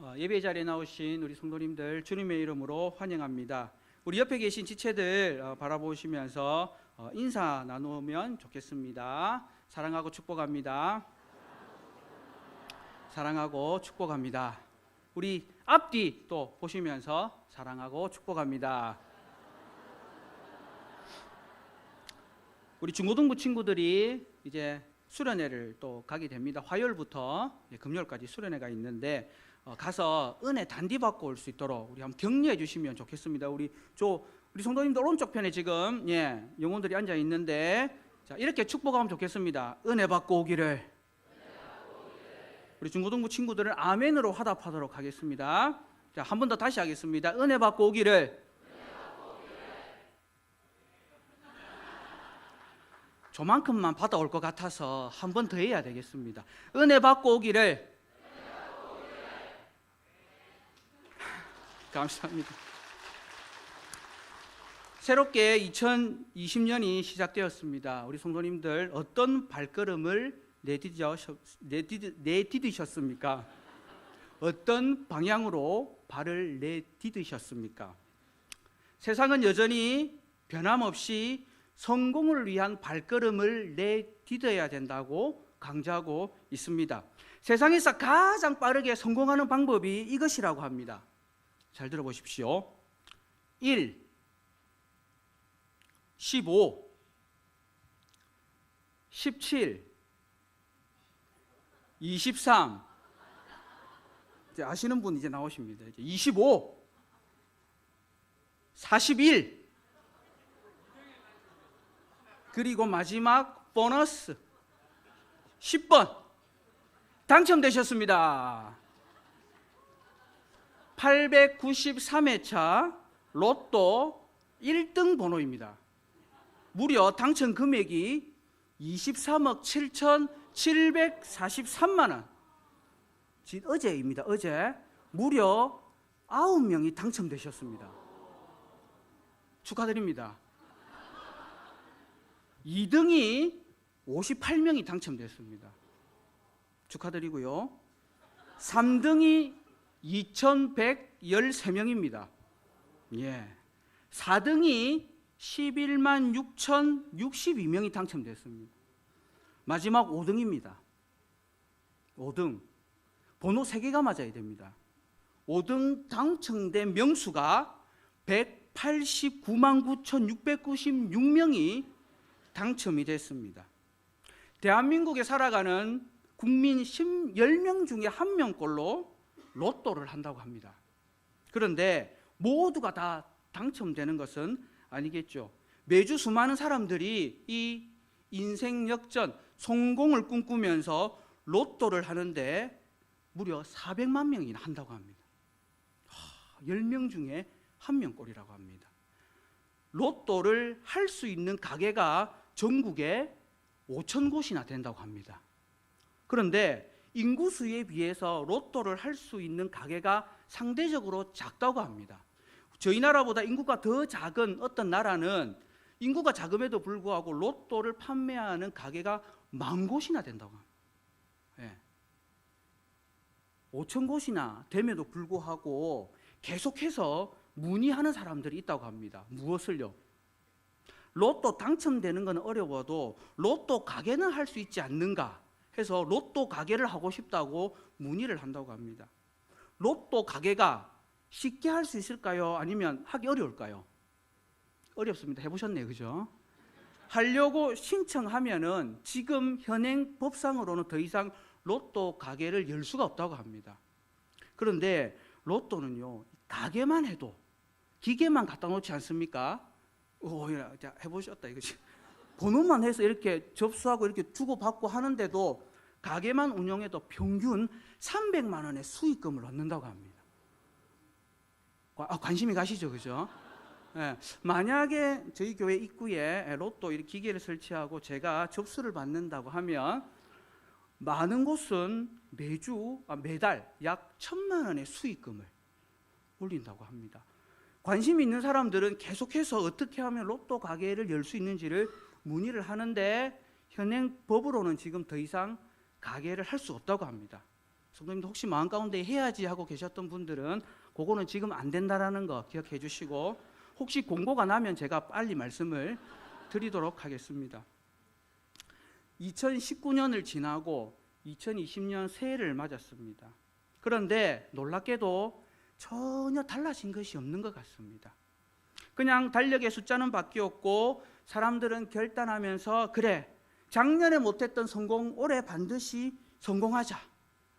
예배 자리에 나오신 우리 성도님들 주님의 이름으로 환영합니다. 우리 옆에 계신 지체들 바라보시면서 인사 나누면 좋겠습니다. 사랑하고 축복합니다. 사랑하고 축복합니다. 우리 앞뒤 또 보시면서 사랑하고 축복합니다. 우리 중고등부 친구들이 이제 수련회를 또 가게 됩니다. 화요일부터 금요일까지 수련회가 있는데 가서 은혜 단디 받고 올 수 있도록 우리 한번 격려해 주시면 좋겠습니다. 우리 성도님들 오른쪽 편에 지금 영혼들이 앉아 있는데 자, 이렇게 축복하면 좋겠습니다. 은혜 받고 오기를. 우리 중고등부 친구들은 아멘으로 화답하도록 하겠습니다. 자, 한 번 더 다시 하겠습니다. 은혜 받고 오기를. 저만큼만 받아올 것 같아서 한 번 더 해야 되겠습니다. 은혜 받고 오기를. 감사합니다. 새롭게 2020년이 시작되었습니다. 우리 성도님들 어떤 발걸음을 내디디셨습니까? 어떤 방향으로 발을 내디디셨습니까? 세상은 여전히 변함없이 성공을 위한 발걸음을 내디뎌야 된다고 강조하고 있습니다. 세상에서 가장 빠르게 성공하는 방법이 이것이라고 합니다. 잘 들어보십시오. 1, 15, 17, 23. 이제 아시는 분 이제 나오십니다. 이제 25, 41. 그리고 마지막 보너스 10번 당첨되셨습니다. 893회차 로또 1등 번호입니다. 무려 당첨 금액이 23억 7,743만 원. 어제입니다. 어제 무려 9명이 당첨되셨습니다. 축하드립니다. 2등이 58명이 당첨됐습니다. 축하드리고요. 3등이 2,113명입니다. 4등이 11만 6,062명이 당첨됐습니다. 마지막 5등입니다. 5등. 번호 3개가 맞아야 됩니다. 5등 당첨된 명수가 189만 9,696명이 당첨이 됐습니다. 대한민국에 살아가는 국민 10명 중에 1명꼴로 로또를 한다고 합니다. 그런데 모두가 다 당첨되는 것은 아니겠죠. 매주 수많은 사람들이 이 인생 역전, 성공을 꿈꾸면서 로또를 하는데 무려 400만 명이나 한다고 합니다. 10명 중에 1명꼴이라고 합니다. 로또를 할 수 있는 가게가 전국에 5천 곳이나 된다고 합니다. 그런데 인구수에 비해서 로또를 할 수 있는 가게가 상대적으로 작다고 합니다. 저희 나라보다 인구가 더 작은 어떤 나라는 인구가 작음에도 불구하고 로또를 판매하는 가게가 10,000곳이나 된다고 합니다. 5천 곳이나 됨에도 불구하고 계속해서 문의하는 사람들이 있다고 합니다. 무엇을요? 로또 당첨되는 건 어려워도 로또 가게는 할 수 있지 않는가 해서 로또 가게를 하고 싶다고 문의를 한다고 합니다. 로또 가게가 쉽게 할 수 있을까요? 아니면 하기 어려울까요? 어렵습니다. 해보셨네요, 그죠? 하려고 신청하면은 지금 현행 법상으로는 더 이상 로또 가게를 열 수가 없다고 합니다. 그런데 로또는요, 가게만 해도 기계만 갖다 놓지 않습니까? 해보셨다 이거지. 번호만 해서 이렇게 접수하고 이렇게 주고받고 하는데도 가게만 운영해도 평균 300만 원의 수익금을 얻는다고 합니다. 관심이 가시죠, 그죠? 만약에 저희 교회 입구에 로또 이렇게 기계를 설치하고 제가 접수를 받는다고 하면 많은 곳은 매달 약 1,000만 원의 수익금을 올린다고 합니다. 관심 있는 사람들은 계속해서 어떻게 하면 로또 가게를 열 수 있는지를 문의를 하는데 현행 법으로는 지금 더 이상 가게를 할 수 없다고 합니다. 성도님들 혹시 마음 가운데 해야지 하고 계셨던 분들은 그거는 지금 안 된다라는 거 기억해 주시고, 혹시 공고가 나면 제가 빨리 말씀을 드리도록 하겠습니다. 2019년을 지나고 2020년 새해를 맞았습니다. 그런데 놀랍게도 전혀 달라진 것이 없는 것 같습니다. 그냥 달력의 숫자는 바뀌었고 사람들은 결단하면서 그래, 작년에 못했던 성공 올해 반드시 성공하자.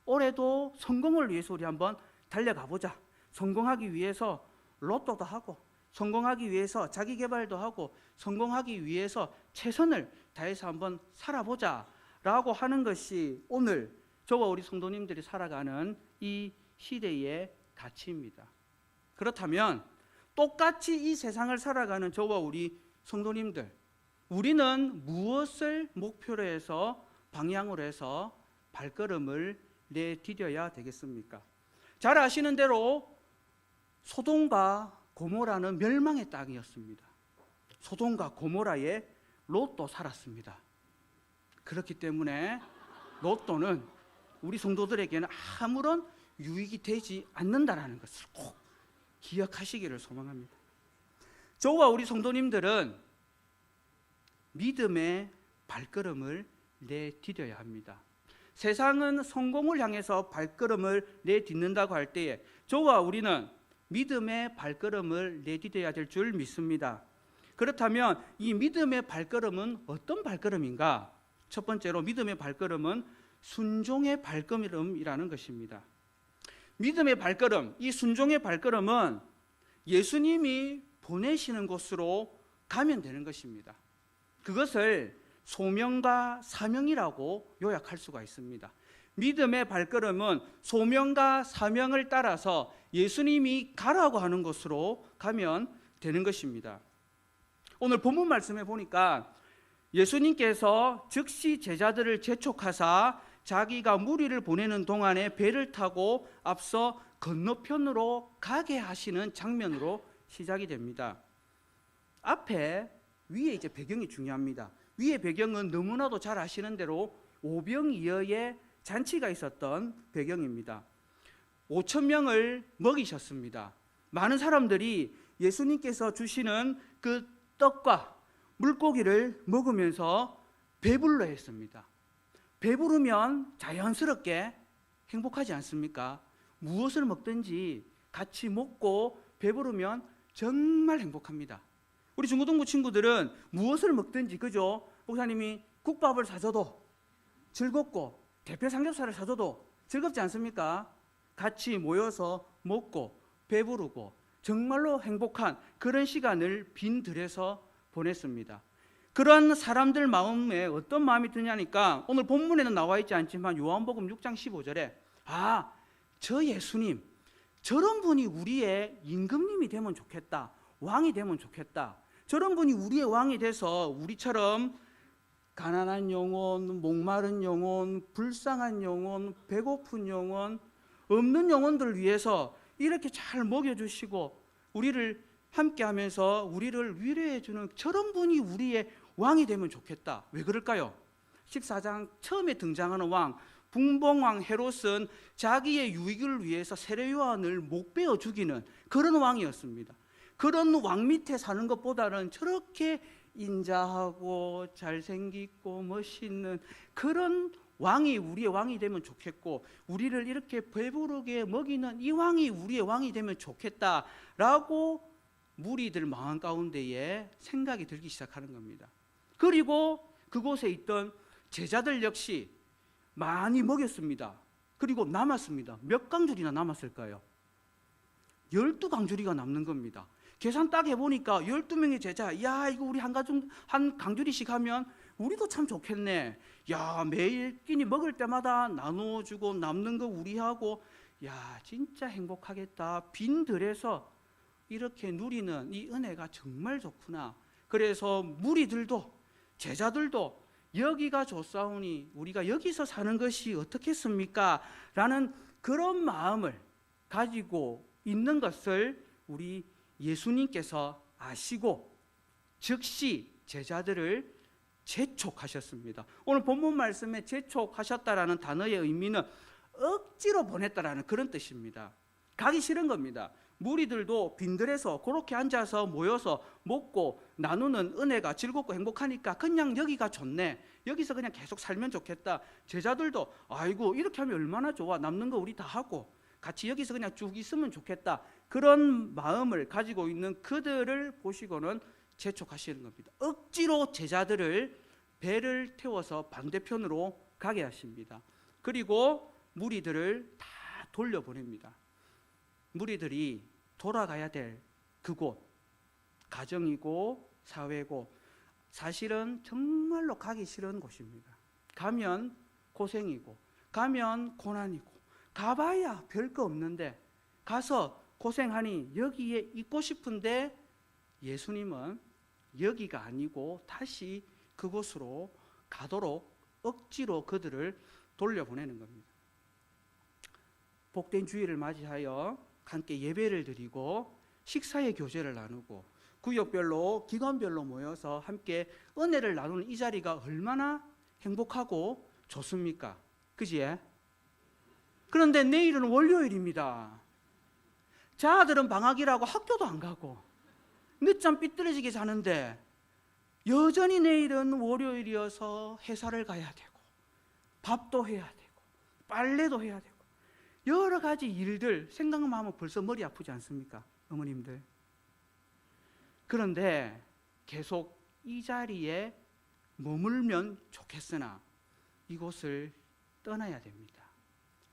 올해도 성공을 위해서 우리 한번 달려가 보자. 성공하기 위해서 로또도 하고, 성공하기 위해서 자기 개발도 하고, 성공하기 위해서 최선을 다해서 한번 살아보자 라고 하는 것이 오늘 저와 우리 성도님들이 살아가는 이 시대의 가치입니다. 그렇다면 똑같이 이 세상을 살아가는 저와 우리 성도님들, 우리는 무엇을 목표로 해서 방향으로 해서 발걸음을 내디뎌야 되겠습니까? 잘 아시는 대로 소돔과 고모라는 멸망의 땅이었습니다. 소돔과 고모라에 롯도 살았습니다. 그렇기 때문에 롯도는 우리 성도들에게는 아무런 유익이 되지 않는다라는 것을 꼭 기억하시기를 소망합니다. 저와 우리 성도님들은 믿음의 발걸음을 내디뎌야 합니다. 세상은 성공을 향해서 발걸음을 내딛는다고 할 때에 저와 우리는 믿음의 발걸음을 내디뎌야 될 줄 믿습니다. 그렇다면 이 믿음의 발걸음은 어떤 발걸음인가? 첫 번째로 믿음의 발걸음은 순종의 발걸음이라는 것입니다. 믿음의 발걸음, 이 순종의 발걸음은 예수님이 보내시는 곳으로 가면 되는 것입니다. 그것을 소명과 사명이라고 요약할 수가 있습니다. 믿음의 발걸음은 소명과 사명을 따라서 예수님이 가라고 하는 곳으로 가면 되는 것입니다. 오늘 본문 말씀에 보니까 예수님께서 즉시 제자들을 재촉하사 자기가 무리를 보내는 동안에 배를 타고 앞서 건너편으로 가게 하시는 장면으로 시작이 됩니다. 앞에 위에 이제 배경이 중요합니다. 위에 배경은 너무나도 잘 아시는 대로 오병이어의 잔치가 있었던 배경입니다. 5,000명을 먹이셨습니다. 많은 사람들이 예수님께서 주시는 그 떡과 물고기를 먹으면서 배불러 했습니다. 배부르면 자연스럽게 행복하지 않습니까? 무엇을 먹든지 같이 먹고 배부르면 정말 행복합니다. 우리 중고등부 친구들은 무엇을 먹든지, 그죠? 목사님이 국밥을 사줘도 즐겁고 대패 삼겹살을 사줘도 즐겁지 않습니까? 같이 모여서 먹고 배부르고 정말로 행복한 그런 시간을 빈들에서 보냈습니다. 그런 사람들 마음에 어떤 마음이 드냐니까 오늘 본문에는 나와 있지 않지만 요한복음 6장 15절에 저 예수님, 저런 분이 우리의 임금님이 되면 좋겠다, 왕이 되면 좋겠다. 저런 분이 우리의 왕이 돼서 우리처럼 가난한 영혼, 목마른 영혼, 불쌍한 영혼, 배고픈 영혼, 없는 영혼들을 위해서 이렇게 잘 먹여주시고 우리를 함께하면서 우리를 위로해주는 저런 분이 우리의 왕이 되면 좋겠다. 왜 그럴까요? 14장 처음에 등장하는 왕, 분봉왕 헤롯은 자기의 유익을 위해서 세례요한을 목베어 죽이는 그런 왕이었습니다. 그런 왕 밑에 사는 것보다는 저렇게 인자하고 잘생기고 멋있는 그런 왕이 우리의 왕이 되면 좋겠고, 우리를 이렇게 배부르게 먹이는 이 왕이 우리의 왕이 되면 좋겠다라고 무리들 마음 가운데에 생각이 들기 시작하는 겁니다. 그리고 그곳에 있던 제자들 역시 많이 먹였습니다. 그리고 남았습니다. 몇 강줄이나 남았을까요? 12강줄이가 남는 겁니다. 계산 딱 해보니까 12명의 제자, 야 이거 우리 한 강줄이씩 하면 우리도 참 좋겠네. 야 매일 끼니 먹을 때마다 나눠주고 남는 거 우리하고, 야 진짜 행복하겠다. 빈들에서 이렇게 누리는 이 은혜가 정말 좋구나. 그래서 무리들도 제자들도 여기가 좋사오니 우리가 여기서 사는 것이 어떻겠습니까? 라는 그런 마음을 가지고 있는 것을 우리 예수님께서 아시고 즉시 제자들을 재촉하셨습니다. 오늘 본문 말씀에 재촉하셨다라는 단어의 의미는 억지로 보냈다라는 그런 뜻입니다. 가기 싫은 겁니다. 무리들도 빈들에서 그렇게 앉아서 모여서 먹고 나누는 은혜가 즐겁고 행복하니까 그냥 여기가 좋네, 여기서 그냥 계속 살면 좋겠다. 제자들도 아이고 이렇게 하면 얼마나 좋아, 남는 거 우리 다 하고 같이 여기서 그냥 쭉 있으면 좋겠다. 그런 마음을 가지고 있는 그들을 보시고는 재촉하시는 겁니다. 억지로 제자들을 배를 태워서 반대편으로 가게 하십니다. 그리고 무리들을 다 돌려보냅니다. 무리들이 돌아가야 될 그곳, 가정이고 사회고 사실은 정말로 가기 싫은 곳입니다. 가면 고생이고 가면 고난이고 가봐야 별거 없는데 가서 고생하니 여기에 있고 싶은데 예수님은 여기가 아니고 다시 그곳으로 가도록 억지로 그들을 돌려보내는 겁니다. 복된 주일을 맞이하여 함께 예배를 드리고 식사의 교제를 나누고 구역별로 기관별로 모여서 함께 은혜를 나누는 이 자리가 얼마나 행복하고 좋습니까? 그지? 그런데 내일은 월요일입니다. 자아들은 방학이라고 학교도 안 가고 늦잠 삐뚤어지게 자는데 여전히 내일은 월요일이어서 회사를 가야 되고 밥도 해야 되고 빨래도 해야 되고 여러 가지 일들 생각만 하면 벌써 머리 아프지 않습니까? 어머님들. 그런데 계속 이 자리에 머물면 좋겠으나 이곳을 떠나야 됩니다.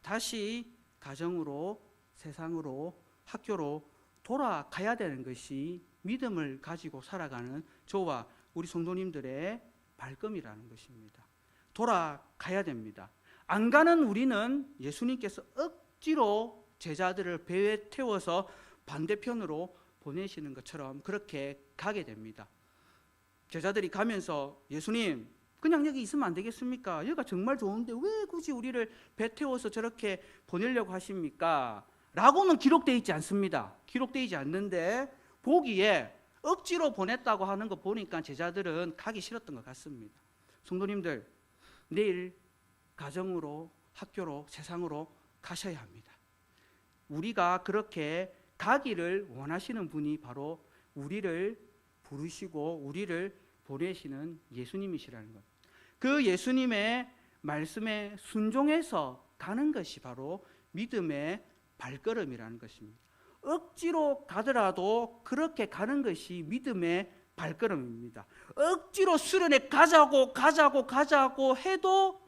다시 가정으로, 세상으로, 학교로 돌아가야 되는 것이 믿음을 가지고 살아가는 저와 우리 성도님들의 발걸음이라는 것입니다. 돌아가야 됩니다. 안 가는 우리는 예수님께서 억지로 제자들을 배에 태워서 반대편으로 보내시는 것처럼 그렇게 가게 됩니다. 제자들이 가면서 예수님 그냥 여기 있으면 안 되겠습니까? 여기가 정말 좋은데 왜 굳이 우리를 배 태워서 저렇게 보내려고 하십니까? 라고는 기록되어 있지 않습니다. 기록되어 있지 않는데 보기에 억지로 보냈다고 하는 거 보니까 제자들은 가기 싫었던 것 같습니다. 성도님들, 내일 가정으로, 학교로, 세상으로 가셔야 합니다. 우리가 그렇게 가기를 원하시는 분이 바로 우리를 부르시고 우리를 보내시는 예수님이시라는 것. 그 예수님의 말씀에 순종해서 가는 것이 바로 믿음의 발걸음이라는 것입니다. 억지로 가더라도 그렇게 가는 것이 믿음의 발걸음입니다. 억지로 수련회 가자고 해도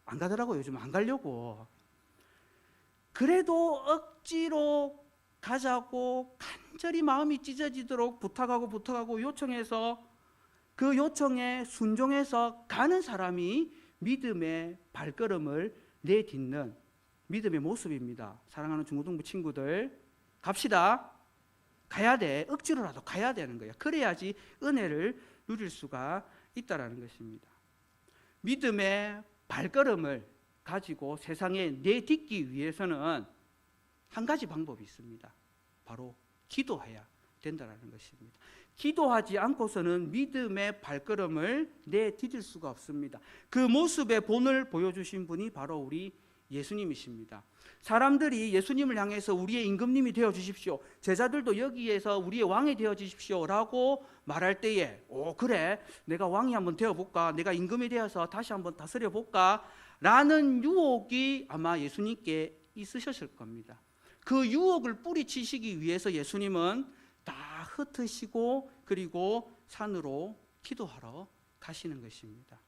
안 가더라고요. 요즘 안 가려고. 그래도 억지로 가자고 간절히 마음이 찢어지도록 부탁하고 요청해서 그 요청에 순종해서 가는 사람이 믿음의 발걸음을 내딛는 믿음의 모습입니다. 사랑하는 중고등부 친구들, 갑시다. 가야 돼. 억지로라도 가야 되는 거예요. 그래야지 은혜를 누릴 수가 있다라는 것입니다. 믿음의 발걸음을 가지고 세상에 내딛기 위해서는 한 가지 방법이 있습니다. 바로 기도해야 된다는 것입니다. 기도하지 않고서는 믿음의 발걸음을 내디딜 수가 없습니다. 그 모습의 본을 보여주신 분이 바로 우리 예수님이십니다. 사람들이 예수님을 향해서 우리의 임금님이 되어 주십시오, 제자들도 여기에서 우리의 왕이 되어 주십시오 라고 말할 때에 그래 내가 왕이 한번 되어볼까, 내가 임금이 되어서 다시 한번 다스려 볼까 라는 유혹이 아마 예수님께 있으셨을 겁니다. 그 유혹을 뿌리치시기 위해서 예수님은 다 흩으시고 그리고 산으로 기도하러 가시는 것입니다.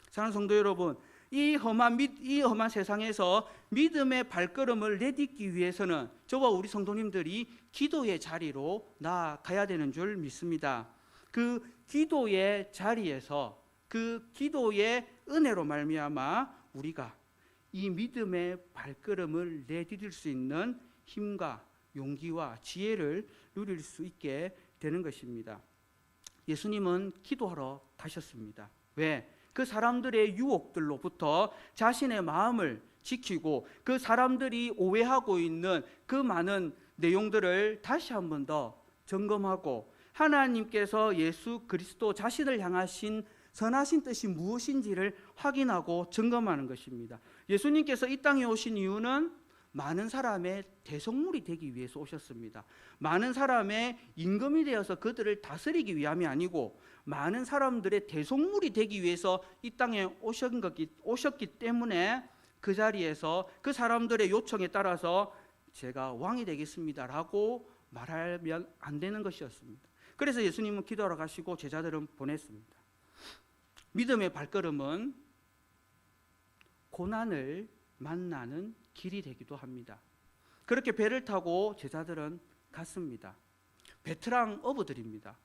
사랑하는 성도 여러분, 이 험한 세상에서 믿음의 발걸음을 내딛기 위해서는 저와 우리 성도님들이 기도의 자리로 나아가야 되는 줄 믿습니다. 그 기도의 자리에서 그 기도의 은혜로 말미암아 우리가 이 믿음의 발걸음을 내디딜 수 있는 힘과 용기와 지혜를 누릴 수 있게 되는 것입니다. 예수님은 기도하러 가셨습니다. 왜? 그 사람들의 유혹들로부터 자신의 마음을 지키고 그 사람들이 오해하고 있는 그 많은 내용들을 다시 한 번 더 점검하고 하나님께서 예수 그리스도 자신을 향하신 선하신 뜻이 무엇인지를 확인하고 점검하는 것입니다. 예수님께서 이 땅에 오신 이유는 많은 사람의 대속물이 되기 위해서 오셨습니다. 많은 사람의 임금이 되어서 그들을 다스리기 위함이 아니고 많은 사람들의 대속물이 되기 위해서 이 땅에 오셨기 때문에 그 자리에서 그 사람들의 요청에 따라서 제가 왕이 되겠습니다라고 말하면 안 되는 것이었습니다. 그래서 예수님은 기도하러 가시고 제자들은 보냈습니다. 믿음의 발걸음은 고난을 만나는 길이 되기도 합니다. 그렇게 배를 타고 제자들은 갔습니다. 베테랑 어부들입니다.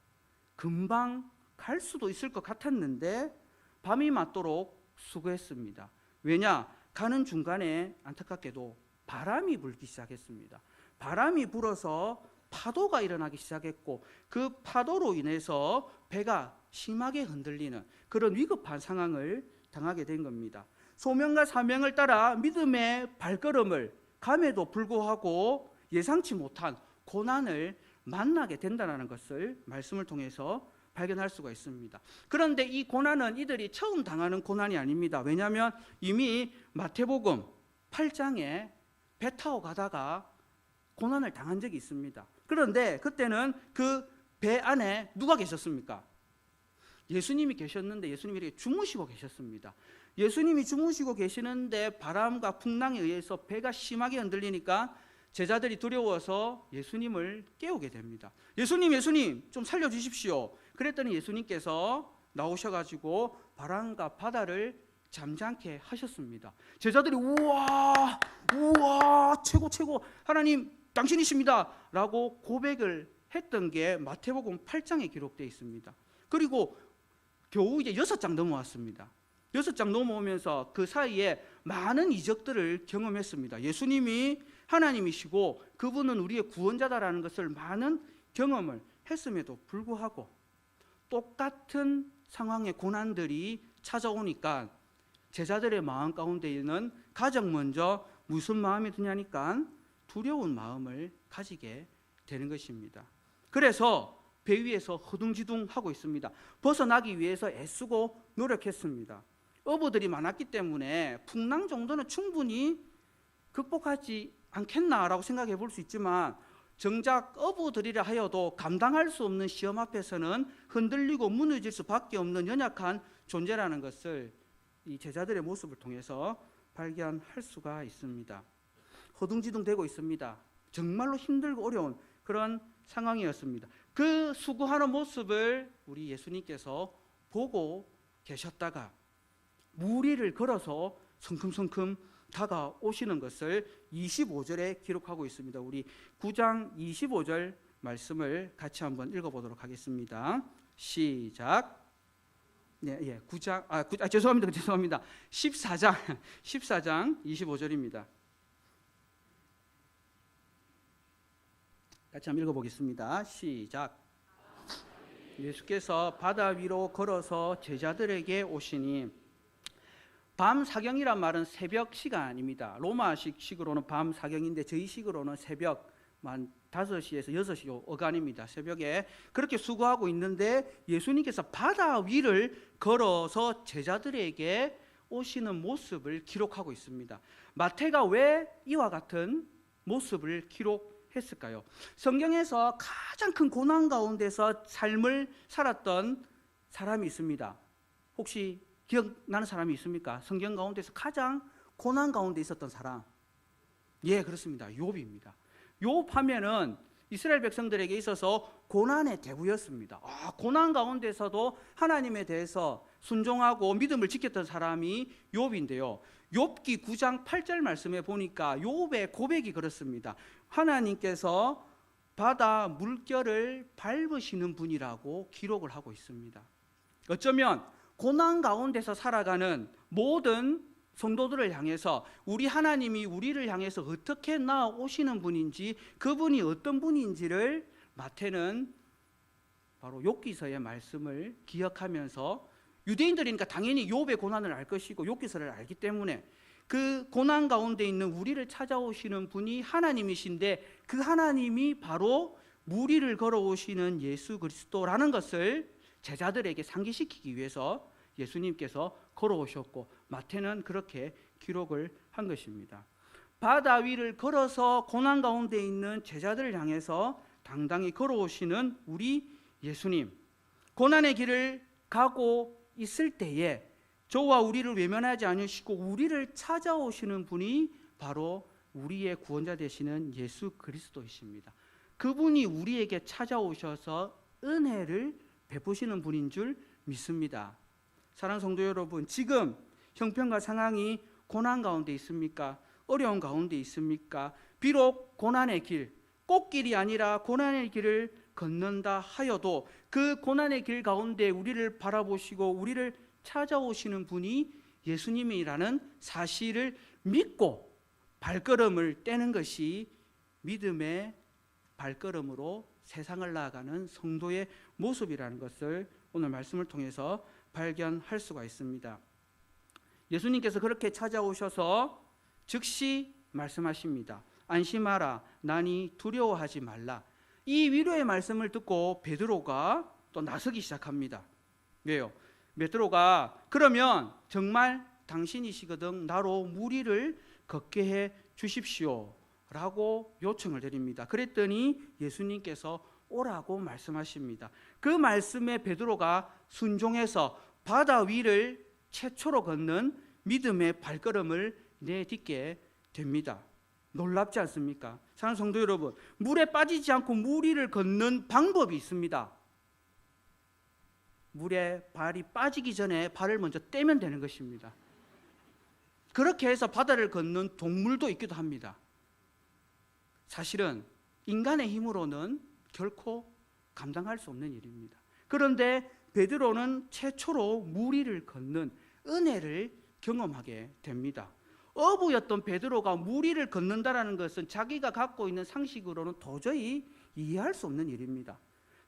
금방 갈 수도 있을 것 같았는데 밤이 맞도록 수고했습니다. 왜냐? 가는 중간에 안타깝게도 바람이 불기 시작했습니다. 바람이 불어서 파도가 일어나기 시작했고 그 파도로 인해서 배가 심하게 흔들리는 그런 위급한 상황을 당하게 된 겁니다. 소명과 사명을 따라 믿음의 발걸음을 감에도 불구하고 예상치 못한 고난을 만나게 된다는 것을 말씀을 통해서 발견할 수가 있습니다. 그런데 이 고난은 이들이 처음 당하는 고난이 아닙니다. 왜냐하면 이미 마태복음 8장에 배 타고 가다가 고난을 당한 적이 있습니다. 그런데 그때는 그 배 안에 누가 계셨습니까? 예수님이 계셨는데 예수님이 이렇게 주무시고 계셨습니다. 예수님이 주무시고 계시는데 바람과 풍랑에 의해서 배가 심하게 흔들리니까 제자들이 두려워서 예수님을 깨우게 됩니다. 예수님 좀 살려주십시오. 그랬더니 예수님께서 나오셔가지고 바람과 바다를 잠잠케 하셨습니다. 제자들이 우와 최고 하나님 당신이십니다 라고 고백을 했던 게 마태복음 8장에 기록되어 있습니다. 그리고 겨우 이제 6장 넘어왔습니다. 6장 넘어오면서 그 사이에 많은 이적들을 경험했습니다. 예수님이 하나님이시고 그분은 우리의 구원자다라는 것을 많은 경험을 했음에도 불구하고 똑같은 상황의 고난들이 찾아오니까 제자들의 마음 가운데에는 가장 먼저 무슨 마음이 드냐니까 두려운 마음을 가지게 되는 것입니다. 그래서 배 위에서 허둥지둥하고 있습니다. 벗어나기 위해서 애쓰고 노력했습니다. 어부들이 많았기 때문에 풍랑 정도는 충분히 극복하지 않겠나라고 생각해 볼 수 있지만 정작 어부들이라 하여도 감당할 수 없는 시험 앞에서는 흔들리고 무너질 수밖에 없는 연약한 존재라는 것을 이 제자들의 모습을 통해서 발견할 수가 있습니다. 허둥지둥되고 있습니다. 정말로 힘들고 어려운 그런 상황이었습니다. 그 수고하는 모습을 우리 예수님께서 보고 계셨다가 무리를 걸어서 성큼성큼 다가오시는 것을 25절에 기록하고 있습니다. 우리 9장 25절 말씀을 같이 한번 읽어보도록 하겠습니다. 시작. 네, 9장 죄송합니다. 14장 25절입니다. 같이 한번 읽어보겠습니다. 시작. 예수께서 바다 위로 걸어서 제자들에게 오시니 밤 사경이란 말은 새벽 시간입니다. 로마식 식으로는 밤 사경인데 저희 식으로는 새벽 5시에서 6시 어간입니다. 새벽에 그렇게 수고하고 있는데 예수님께서 바다 위를 걸어서 제자들에게 오시는 모습을 기록하고 있습니다. 마태가 왜 이와 같은 모습을 기록했을까요? 성경에서 가장 큰 고난 가운데서 삶을 살았던 사람이 있습니다. 혹시 기억나는 사람이 있습니까? 성경 가운데서 가장 고난 가운데 있었던 사람. 예, 그렇습니다. 욥입니다. 욥 하면은 이스라엘 백성들에게 있어서 고난의 대부였습니다. 고난 가운데서도 하나님에 대해서 순종하고 믿음을 지켰던 사람이 욥인데요. 욥기 9장 8절 말씀에 보니까 욥의 고백이 그렇습니다. 하나님께서 바다 물결을 밟으시는 분이라고 기록을 하고 있습니다. 어쩌면 고난 가운데서 살아가는 모든 성도들을 향해서 우리 하나님이 우리를 향해서 어떻게 나아오시는 분인지 그분이 어떤 분인지를 마태는 바로 욥기서의 말씀을 기억하면서 유대인들이니까 당연히 욥의 고난을 알 것이고 욥기서를 알기 때문에 그 고난 가운데 있는 우리를 찾아오시는 분이 하나님이신데 그 하나님이 바로 무리를 걸어오시는 예수 그리스도라는 것을 제자들에게 상기시키기 위해서 예수님께서 걸어오셨고 마태는 그렇게 기록을 한 것입니다. 바다 위를 걸어서 고난 가운데 있는 제자들을 향해서 당당히 걸어오시는 우리 예수님, 고난의 길을 가고 있을 때에 저와 우리를 외면하지 않으시고 우리를 찾아오시는 분이 바로 우리의 구원자 되시는 예수 그리스도이십니다. 그분이 우리에게 찾아오셔서 은혜를 베푸시는 분인 줄 믿습니다. 사랑하는 성도 여러분, 지금 형편과 상황이 고난 가운데 있습니까? 어려운 가운데 있습니까? 비록 고난의 길, 꽃길이 아니라 고난의 길을 걷는다 하여도 그 고난의 길 가운데 우리를 바라보시고 우리를 찾아오시는 분이 예수님이라는 사실을 믿고 발걸음을 떼는 것이 믿음의 발걸음으로 세상을 나아가는 성도의 모습이라는 것을 오늘 말씀을 통해서 발견할 수가 있습니다. 예수님께서 그렇게 찾아오셔서 즉시 말씀하십니다. 안심하라, 나니 두려워하지 말라. 이 위로의 말씀을 듣고 베드로가 또 나서기 시작합니다. 왜요? 베드로가 그러면 정말 당신이시거든 나로 무리를 걷게 해 주십시오 라고 요청을 드립니다. 그랬더니 예수님께서 오라고 말씀하십니다. 그 말씀에 베드로가 순종해서 바다 위를 최초로 걷는 믿음의 발걸음을 내딛게 됩니다. 놀랍지 않습니까? 사랑하는 성도 여러분, 물에 빠지지 않고 무리를 걷는 방법이 있습니다. 물에 발이 빠지기 전에 발을 먼저 떼면 되는 것입니다. 그렇게 해서 바다를 걷는 동물도 있기도 합니다. 사실은 인간의 힘으로는 결코 감당할 수 없는 일입니다. 그런데 베드로는 최초로 무리를 걷는 은혜를 경험하게 됩니다. 어부였던 베드로가 무리를 걷는다라는 것은 자기가 갖고 있는 상식으로는 도저히 이해할 수 없는 일입니다.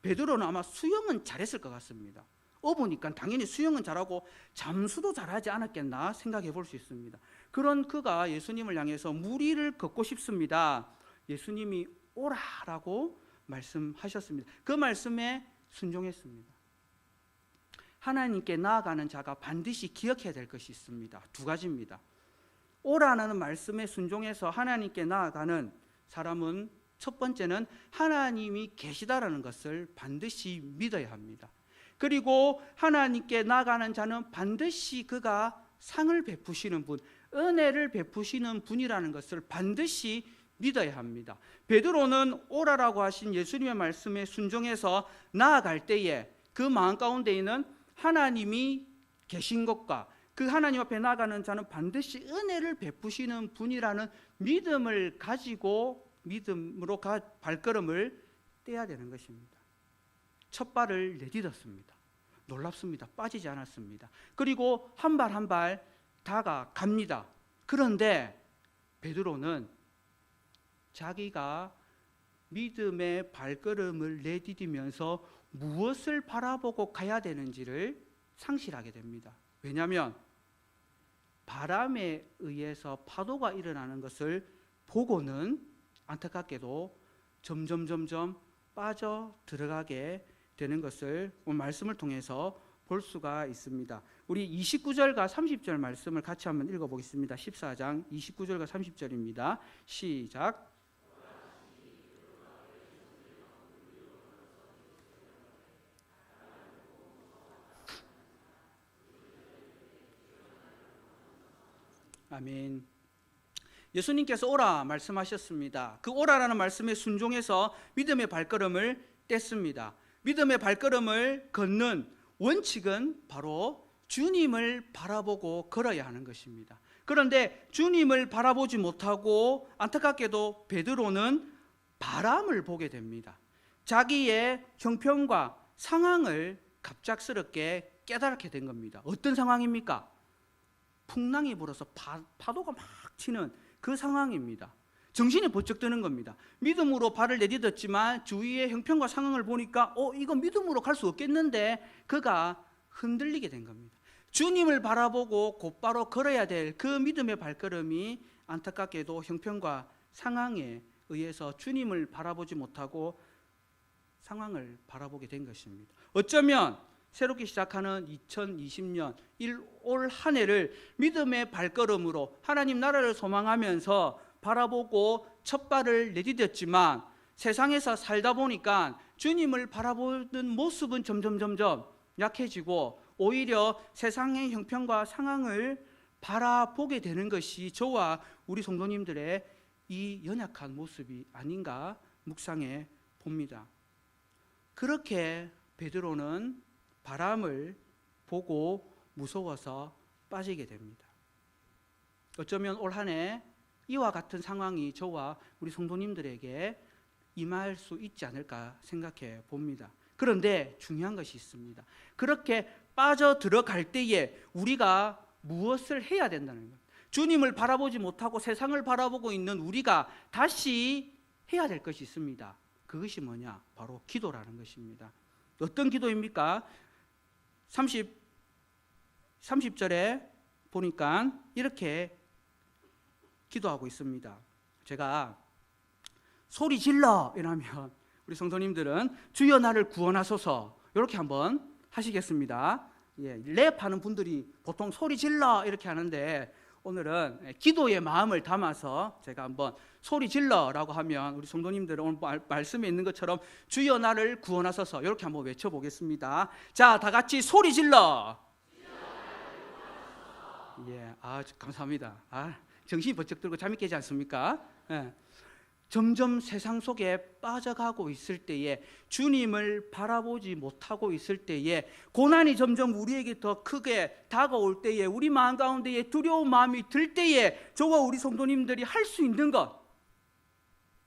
베드로는 아마 수영은 잘했을 것 같습니다. 어부니까 당연히 수영은 잘하고 잠수도 잘하지 않았겠나 생각해 볼 수 있습니다. 그런 그가 예수님을 향해서 무리를 걷고 싶습니다. 예수님이 오라라고 말씀하셨습니다. 그 말씀에 순종했습니다. 하나님께 나아가는 자가 반드시 기억해야 될 것이 있습니다. 두 가지입니다. 오라는 말씀에 순종해서 하나님께 나아가는 사람은 첫 번째는 하나님이 계시다라는 것을 반드시 믿어야 합니다. 그리고 하나님께 나아가는 자는 반드시 그가 상을 베푸시는 분, 은혜를 베푸시는 분이라는 것을 반드시 믿어야 합니다. 베드로는 오라라고 하신 예수님의 말씀에 순종해서 나아갈 때에 그 마음 가운데 있는 하나님이 계신 것과 그 하나님 앞에 나아가는 자는 반드시 은혜를 베푸시는 분이라는 믿음을 가지고 믿음으로 발걸음을 떼야 되는 것입니다. 첫 발을 내딛었습니다. 놀랍습니다. 빠지지 않았습니다. 그리고 한 발 한 발 다가갑니다. 그런데 베드로는 자기가 믿음의 발걸음을 내디디면서 무엇을 바라보고 가야 되는지를 상실하게 됩니다. 왜냐하면 바람에 의해서 파도가 일어나는 것을 보고는 안타깝게도 점점 빠져 들어가게 되는 것을 오늘 말씀을 통해서 볼 수가 있습니다. 우리 29절과 30절 말씀을 같이 한번 읽어보겠습니다. 14장 29절과 30절입니다. 시작. 아멘. 예수님께서 오라 말씀하셨습니다. 그 오라라는 말씀에 순종해서 믿음의 발걸음을 뗐습니다. 믿음의 발걸음을 걷는 원칙은 바로 주님을 바라보고 걸어야 하는 것입니다. 그런데 주님을 바라보지 못하고 안타깝게도 베드로는 바람을 보게 됩니다. 자기의 형편과 상황을 갑작스럽게 깨닫게 된 겁니다. 어떤 상황입니까? 풍랑이 불어서 파도가 막 치는 그 상황입니다. 정신이 번쩍 드는 겁니다. 믿음으로 발을 내딛었지만 주위의 형편과 상황을 보니까 이거 믿음으로 갈 수 없겠는데 그가 흔들리게 된 겁니다. 주님을 바라보고 곧바로 걸어야 될 그 믿음의 발걸음이 안타깝게도 형편과 상황에 의해서 주님을 바라보지 못하고 상황을 바라보게 된 것입니다. 어쩌면 새롭게 시작하는 2020년 올 한 해를 믿음의 발걸음으로 하나님 나라를 소망하면서 바라보고 첫 발을 내디뎠지만 세상에서 살다 보니까 주님을 바라보는 모습은 점점 약해지고 오히려 세상의 형편과 상황을 바라보게 되는 것이 저와 우리 성도님들의 이 연약한 모습이 아닌가 묵상해 봅니다. 그렇게 베드로는 바람을 보고 무서워서 빠지게 됩니다. 어쩌면 올 한 해 이와 같은 상황이 저와 우리 성도님들에게 임할 수 있지 않을까 생각해 봅니다. 그런데 중요한 것이 있습니다. 그렇게 빠져 들어갈 때에 우리가 무엇을 해야 된다는 것. 주님을 바라보지 못하고 세상을 바라보고 있는 우리가 다시 해야 될 것이 있습니다. 그것이 뭐냐? 바로 기도라는 것입니다. 어떤 기도입니까? 30절에 보니까 이렇게 기도하고 있습니다. 제가 소리 질러 이러면 우리 성도님들은 주여 나를 구원하소서 이렇게 한번 하시겠습니다. 랩하는 분들이 보통 소리 질러 이렇게 하는데 오늘은 기도의 마음을 담아서 제가 한번 소리 질러라고 하면 우리 성도님들은 오늘 말씀에 있는 것처럼 주여 나를 구원하소서 이렇게 한번 외쳐보겠습니다. 자, 다 같이 소리 질러. 감사합니다. 정신이 번쩍 들고 잠이 깨지 않습니까? 점점 세상 속에 빠져가고 있을 때에 주님을 바라보지 못하고 있을 때에 고난이 점점 우리에게 더 크게 다가올 때에 우리 마음 가운데에 두려운 마음이 들 때에 저와 우리 성도님들이 할 수 있는 것,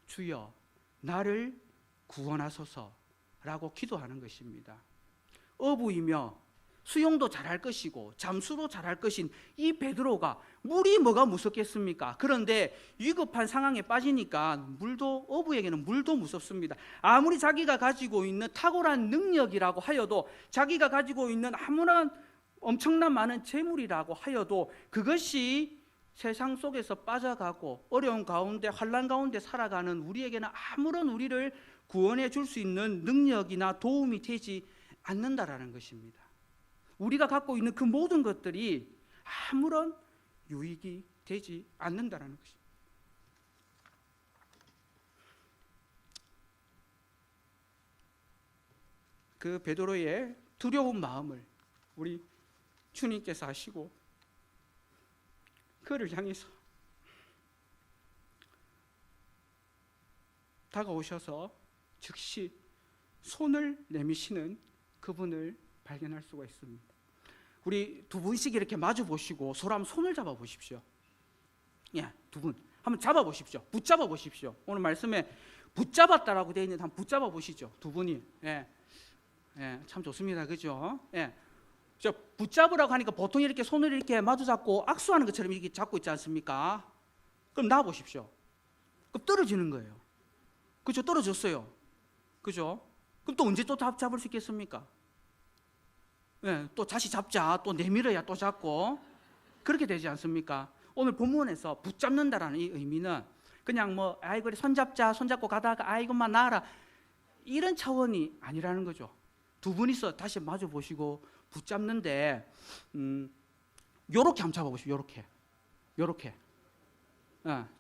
주여 나를 구원하소서라고 기도하는 것입니다. 어부이며 수영도 잘할 것이고 잠수도 잘할 것인 이 베드로가 물이 뭐가 무섭겠습니까? 그런데 위급한 상황에 빠지니까 어부에게는 물도 무섭습니다. 아무리 자기가 가지고 있는 탁월한 능력이라고 하여도 자기가 가지고 있는 아무런 엄청난 많은 재물이라고 하여도 그것이 세상 속에서 빠져가고 어려운 가운데 환난 가운데 살아가는 우리에게는 아무런 우리를 구원해 줄 수 있는 능력이나 도움이 되지 않는다라는 것입니다. 우리가 갖고 있는 그 모든 것들이 아무런 유익이 되지 않는다라는 것입니다. 그 베드로의 두려운 마음을 우리 주님께서 아시고 그를 향해서 다가오셔서 즉시 손을 내미시는 그분을 발견할 수가 있습니다. 우리 두 분씩 이렇게 마주 보시고 서로 한번 손을 잡아 보십시오. 두 분 한번 잡아 보십시오. 붙잡아 보십시오. 오늘 말씀에 붙잡았다라고 되어 있는데 한번 붙잡아 보시죠. 두 분이. 참 좋습니다. 그죠? 저 붙잡으라고 하니까 보통 이렇게 손을 이렇게 마주 잡고 악수하는 것처럼 이렇게 잡고 있지 않습니까? 그럼 놔 보십시오. 그럼 떨어지는 거예요. 그죠? 떨어졌어요. 그죠? 그럼 또 언제 또 잡을 수 있겠습니까? 또 다시 잡자, 또 내밀어야 또 잡고 그렇게 되지 않습니까? 오늘 본문에서 붙잡는다라는 이 의미는 그냥 그래 손잡고 가다가 아이고만 나아라 이런 차원이 아니라는 거죠. 두 분이서 다시 마주 보시고 붙잡는데 요렇게 한번 잡아보시오. 요렇게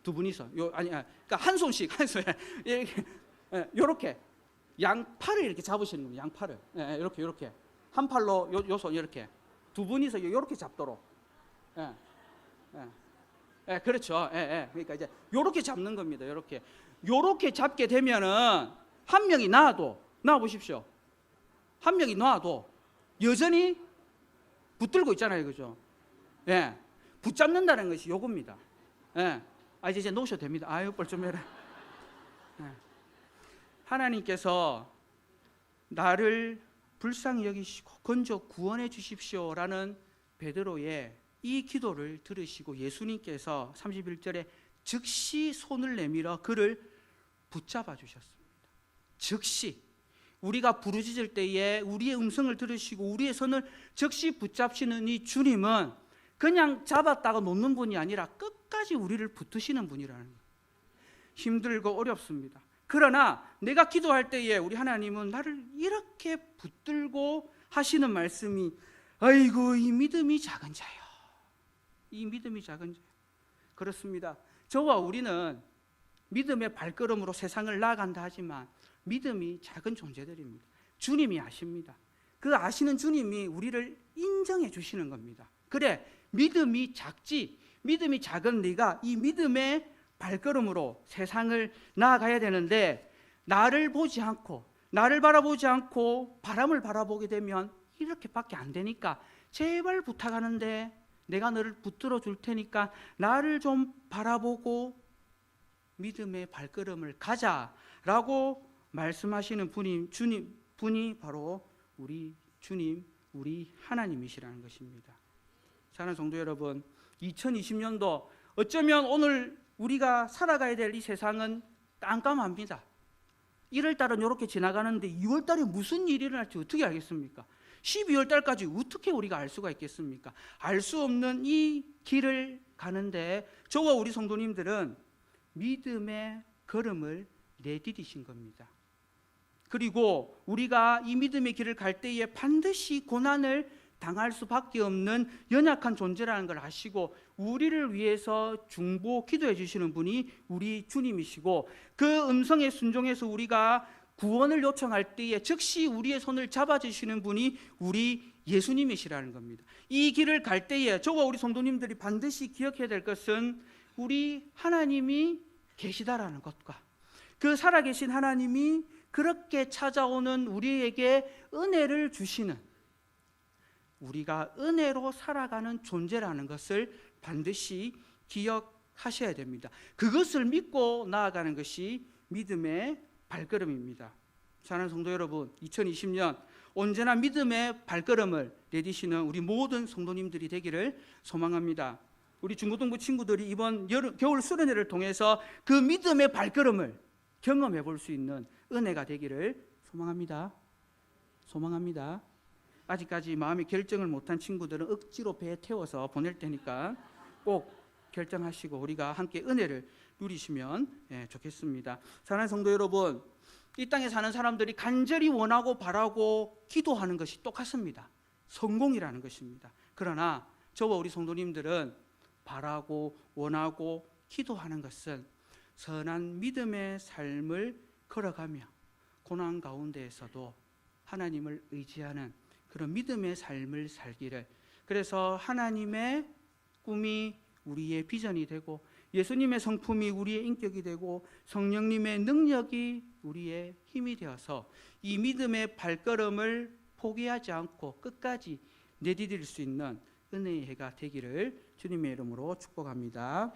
두 분이서 그러니까 한 손씩 이렇게 요렇게 양팔을 이렇게 잡으시는 거예요. 양팔을 이렇게 한 팔로 요 손 이렇게 두 분이서 이렇게 잡도록. 그렇죠. 그러니까 이제 이렇게 잡는 겁니다. 이렇게 잡게 되면은 한 명이 놔 보십시오. 한 명이 놔도 여전히 붙들고 있잖아요, 그죠? 붙잡는다는 것이 요겁니다. 이제 놓으셔도 됩니다. 뻘 좀 해라. 하나님께서 나를 불쌍히 여기시고 건져 구원해 주십시오라는 베드로의 이 기도를 들으시고 예수님께서 31절에 즉시 손을 내밀어 그를 붙잡아 주셨습니다. 즉시 우리가 부르짖을 때에 우리의 음성을 들으시고 우리의 손을 즉시 붙잡시는 이 주님은 그냥 잡았다가 놓는 분이 아니라 끝까지 우리를 붙드시는 분이라는 거예요. 힘들고 어렵습니다. 그러나 내가 기도할 때에 우리 하나님은 나를 이렇게 붙들고 하시는 말씀이 아이고 이 믿음이 작은 자요. 이 믿음이 작은 자요. 그렇습니다. 저와 우리는 믿음의 발걸음으로 세상을 나아간다 하지만 믿음이 작은 존재들입니다. 주님이 아십니다. 그 아시는 주님이 우리를 인정해 주시는 겁니다. 그래, 믿음이 작지, 믿음이 작은 네가 이 믿음의 발걸음으로 세상을 나아가야 되는데 나를 보지 않고 나를 바라보지 않고 바람을 바라보게 되면 이렇게밖에 안 되니까 제발 부탁하는데 내가 너를 붙들어 줄 테니까 나를 좀 바라보고 믿음의 발걸음을 가자라고 말씀하시는 분이 바로 우리 주님, 우리 하나님이시라는 것입니다. 사랑하는 성도 여러분, 2020년도 어쩌면 오늘 우리가 살아가야 될 이 세상은 깜깜합니다. 1월 달은 이렇게 지나가는데 2월 달에 무슨 일이 일어날지 어떻게 알겠습니까? 12월 달까지 어떻게 우리가 알 수가 있겠습니까? 알 수 없는 이 길을 가는데 저와 우리 성도님들은 믿음의 걸음을 내디디신 겁니다. 그리고 우리가 이 믿음의 길을 갈 때에 반드시 고난을 당할 수밖에 없는 연약한 존재라는 걸 아시고 우리를 위해서 중보 기도해 주시는 분이 우리 주님이시고 그 음성에 순종해서 우리가 구원을 요청할 때에 즉시 우리의 손을 잡아주시는 분이 우리 예수님이시라는 겁니다. 이 길을 갈 때에 저와 우리 성도님들이 반드시 기억해야 될 것은 우리 하나님이 계시다라는 것과 그 살아계신 하나님이 그렇게 찾아오는 우리에게 은혜를 주시는 우리가 은혜로 살아가는 존재라는 것을 반드시 기억하셔야 됩니다. 그것을 믿고 나아가는 것이 믿음의 발걸음입니다. 사랑하는 성도 여러분, 2020년 언제나 믿음의 발걸음을 내디시는 우리 모든 성도님들이 되기를 소망합니다. 우리 중고등부 친구들이 이번 겨울 수련회를 통해서 그 믿음의 발걸음을 경험해 볼 수 있는 은혜가 되기를 소망합니다. 아직까지 마음의 결정을 못한 친구들은 억지로 배에 태워서 보낼 테니까 꼭 결정하시고 우리가 함께 은혜를 누리시면 좋겠습니다. 사랑하는 성도 여러분, 이 땅에 사는 사람들이 간절히 원하고 바라고 기도하는 것이 똑같습니다. 성공이라는 것입니다. 그러나 저와 우리 성도님들은 바라고 원하고 기도하는 것은 선한 믿음의 삶을 걸어가며 고난 가운데에서도 하나님을 의지하는 그런 믿음의 삶을 살기를, 그래서 하나님의 꿈이 우리의 비전이 되고 예수님의 성품이 우리의 인격이 되고 성령님의 능력이 우리의 힘이 되어서 이 믿음의 발걸음을 포기하지 않고 끝까지 내디딜 수 있는 은혜의 해가 되기를 주님의 이름으로 축복합니다.